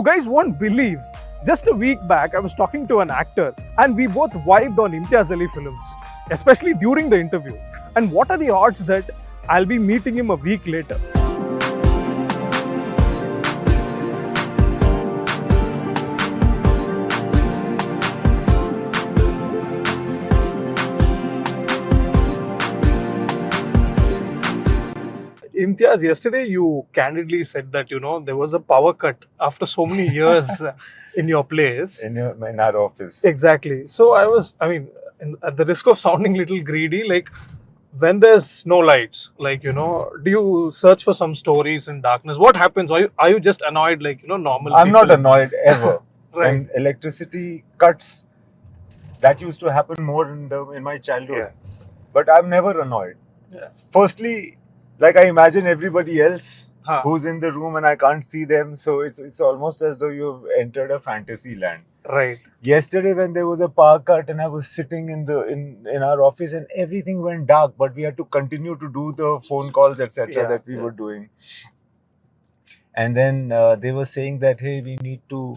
You guys won't believe. Just a week back, I was talking to an actor and we both vibed on Imtiaz Ali films, especially during the interview. And what are the odds that I'll be meeting him a week later? Imtiaz, yesterday you candidly said that, there was a power cut after so many years in your place. In our office. Exactly. So at the risk of sounding a little greedy, like when there's no lights, do you search for some stories in darkness? What happens? Are you just annoyed normal I'm people? not annoyed ever. Right. When electricity cuts, that used to happen more in my childhood. Yeah. But I'm never annoyed. Yeah. Firstly, like I imagine everybody else Huh. who's in the room and I can't see them, so it's almost as though you've entered a fantasy land. Right. Yesterday when there was a power cut and I was sitting in our office and everything went dark, but we had to continue to do the phone calls, etc. Yeah, that we were doing. And then they were saying that, hey, we need to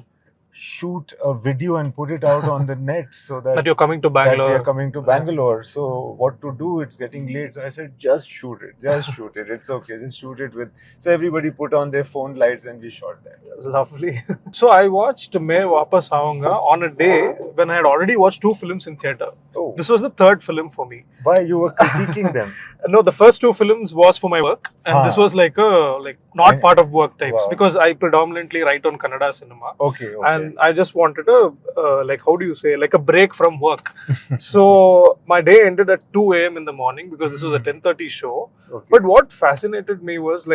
shoot a video and put it out on the net so That you're coming to that Bangalore. we are coming to Bangalore. So what to do? It's getting late. So I said, just shoot it. Just shoot it. It's okay. Just shoot it with. So everybody put on their phone lights and we shot that. Lovely. So I watched Main Vapas Aaunga on a day when I had already watched 2 films in theatre. Oh, This was the 3rd film for me. why you were critiquing them? No, the first 2 films was for my work, and this was like not And- part of work types Wow. because I predominantly write on Kannada cinema. Okay. And I just wanted a break from work. So my day ended at 2 a.m. in the morning because this was a 10:30 show. Okay. But what fascinated me was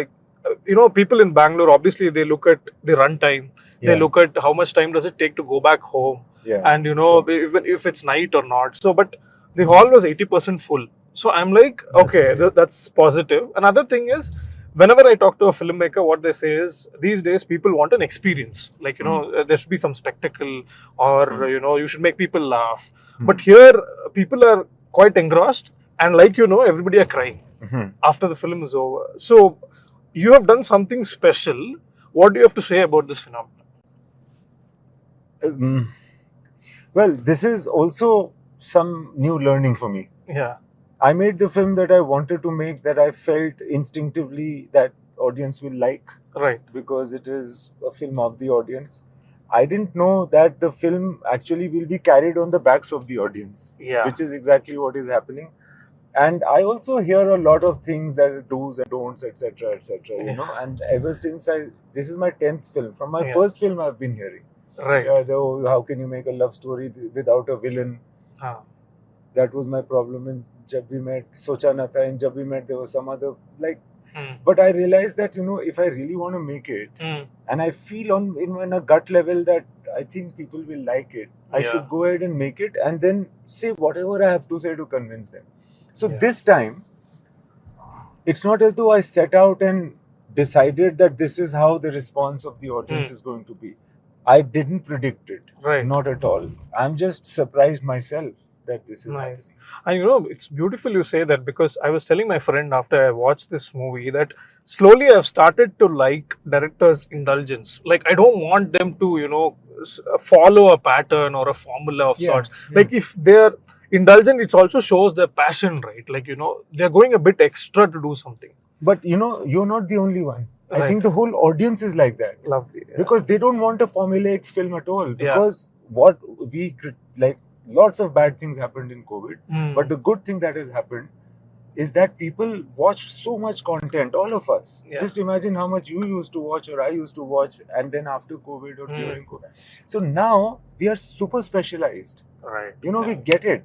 people in Bangalore, obviously they look at the run time. They Yeah. look at how much time does it take to go back home. Yeah. And even if it's night or not. So, but the hall was 80% full. So I'm like, okay, great. that's positive. Another thing is, whenever I talk to a filmmaker, what they say is these days people want an experience. There should be some spectacle, or you should make people laugh. But here, people are quite engrossed, and everybody are crying Mhm. after the film is over. So you have done something special. What do you have to say about this phenomenon? Well, this is also some new learning for me. Yeah. I made the film that I wanted to make, that I felt instinctively that audience will like, Right. because it is a film of the audience. I didn't know that the film actually will be carried on the backs of the audience, Yeah. which is exactly what is happening. And I also hear a lot of things that are do's and don'ts, etc., etc. Yeah. And ever since this is my 10th film. From my Yeah. first film, I've been hearing, Right. how can you make a love story without a villain? Ah. That was my problem in Jab We Met. Socha Na Tha. In Jab We Met, there was some other Hmm. But I realized that if I really want to make it, Hmm. and I feel in a gut level that I think people will like it, I Yeah. should go ahead and make it and then say whatever I have to say to convince them. So Yeah. this time, it's not as though I set out and decided that this is how the response of the audience is going to be. I didn't predict it. Right. Not at all. I'm just surprised myself that this is Nice. happening. And it's beautiful you say that, because I was telling my friend after I watched this movie that slowly I've started to like directors' indulgence. Like, I don't want them to, follow a pattern or a formula of Yeah, sorts. yeah. Like, if they're indulgent, it also shows their passion, right? They're going a bit extra to do something. But you're not the only one. I Right. think the whole audience is like that. Lovely. Yeah. Because they don't want a formulaic film at all. Yeah. Because what we lots of bad things happened in COVID. Hmm. But the good thing that has happened is that people watched so much content, all of us. Yeah. Just imagine how much you used to watch or I used to watch, and then after COVID or during COVID. So now we are super specialized. Right. We get it.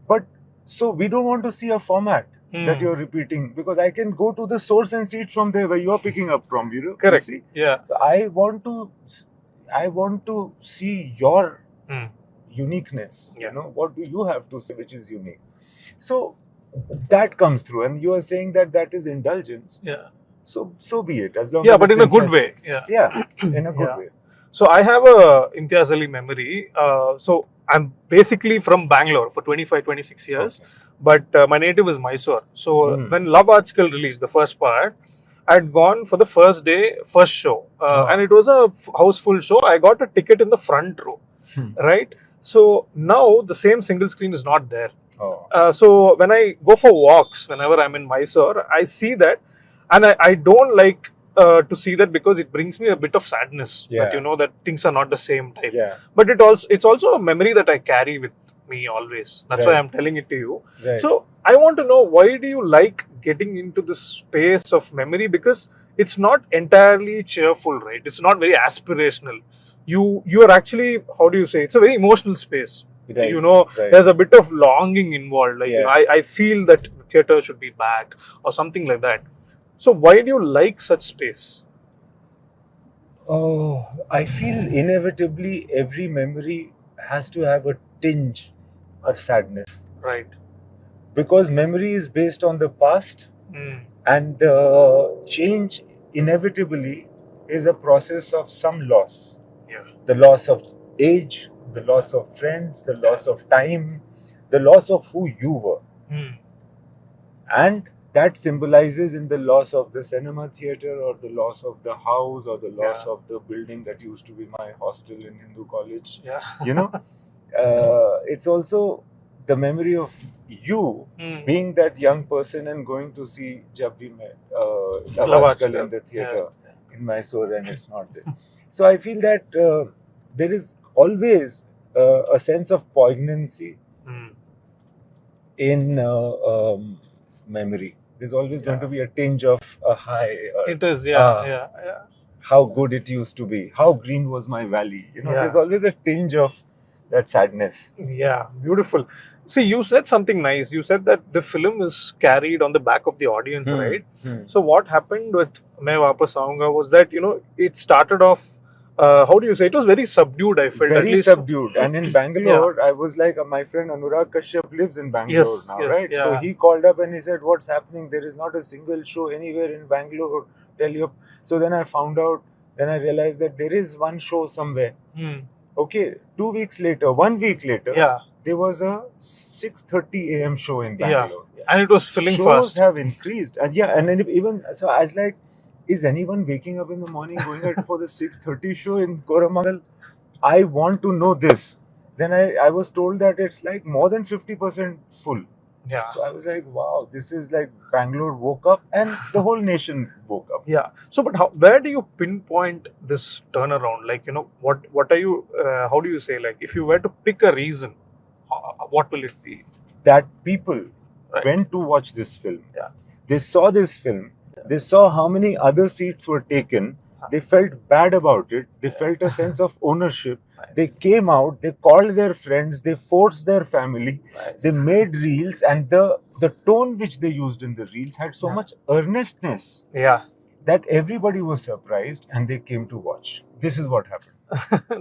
But so we don't want to see a format that you're repeating, because I can go to the source and see it from there where you're picking up from, Correct. You see? Yeah. So I want to see your Hmm. uniqueness. Yeah. What do you have to say which is unique? So that comes through, and you are saying that is indulgence. Yeah. So be it, as long Yeah, as but it's in a good way. interesting. Yeah. Yeah, in a good Yeah. way. So I have a Imtiaz Ali memory. So I'm basically from Bangalore for 25, 26 years. Okay. But my native is Mysore. So Hmm. when Love Article released the first part, I'd gone for the first day, first show, Oh. and it was a house full show. I got a ticket in the front row, Hmm. right? So now the same single screen is not there. Oh. So when I go for walks, whenever I'm in Mysore, I see that, and I don't like to see that because it brings me a bit of sadness. Yeah. That you know that things are not the same type. Yeah. But it's also a memory that I carry with me always. That's why Right. I'm telling it to you. Right. So I want to know, why do you like getting into this space of memory? Because it's not entirely cheerful, right? It's not very aspirational. You are actually, how do you say? It's a very emotional space. Right. You know, Right. there's a bit of longing involved. Like, you Yeah. know, I feel that theater should be back or something like that. So why do you like such space? Oh, I feel inevitably every memory has to have a tinge of sadness, Right. because memory is based on the past, Mm. and change inevitably is a process of some loss. Yeah. The loss of age, the loss of friends, the loss of time, the loss of who you were. Mm. And that symbolizes in the loss of the cinema theater, or the loss of the house, or the loss Yeah. of the building that used to be my hostel in Hindu college. Yeah. You know, it's also the memory of you Mm. being that young person and going to see Jab Bhi Main, Love Love Aajkal Aajkal. in the theater in Mysore, and it's not there. So I feel that there is always a sense of poignancy Mm. in memory. There's always going Yeah. to be a tinge of a high. It is, yeah, Ah. yeah. How good it used to be. How green was my valley. You know, Yeah. there's always a tinge of that sadness. Yeah, beautiful. See, you said something nice. You said that the film is carried on the back of the audience, right? So what happened with Main Vapas Aaunga was that, you know, it started off, how do you say, it was very subdued, I felt. At Very least, subdued. And in Bangalore, I was like, my friend Anurag Kashyap lives in Bangalore Yes, now, yes, right? So yeah. he called up and he said, what's happening? There is not a single show anywhere in Bangalore. Tell you. So then I found out, then I realized that there is one show somewhere. Hmm. Okay, 2 weeks later, 1 week later, Yeah, there was a 6:30 a.m. show in yeah. Bangalore. And it was filling Shows fast. have increased, and yeah, and then even so, I was like, is anyone waking up in the morning going out for the 6:30 show in Koramangal? I want to know this. Then I was told that it's like more than 50% full. Yeah. So I was like, wow, this is like Bangalore woke up and the whole nation woke up. Yeah. So, but where do you pinpoint this turnaround? Like, you know, what are you, how do you say, like, if you were to pick a reason, what will it be? That people Right. went to watch this film. Yeah. They saw this film. They saw how many other seats were taken. They felt bad about it. They felt a sense of ownership. Nice. They came out. They called their friends. They forced their family. Nice. They made reels, and the tone which they used in the reels had so Yeah. much earnestness Yeah. that everybody was surprised and they came to watch. This is what happened.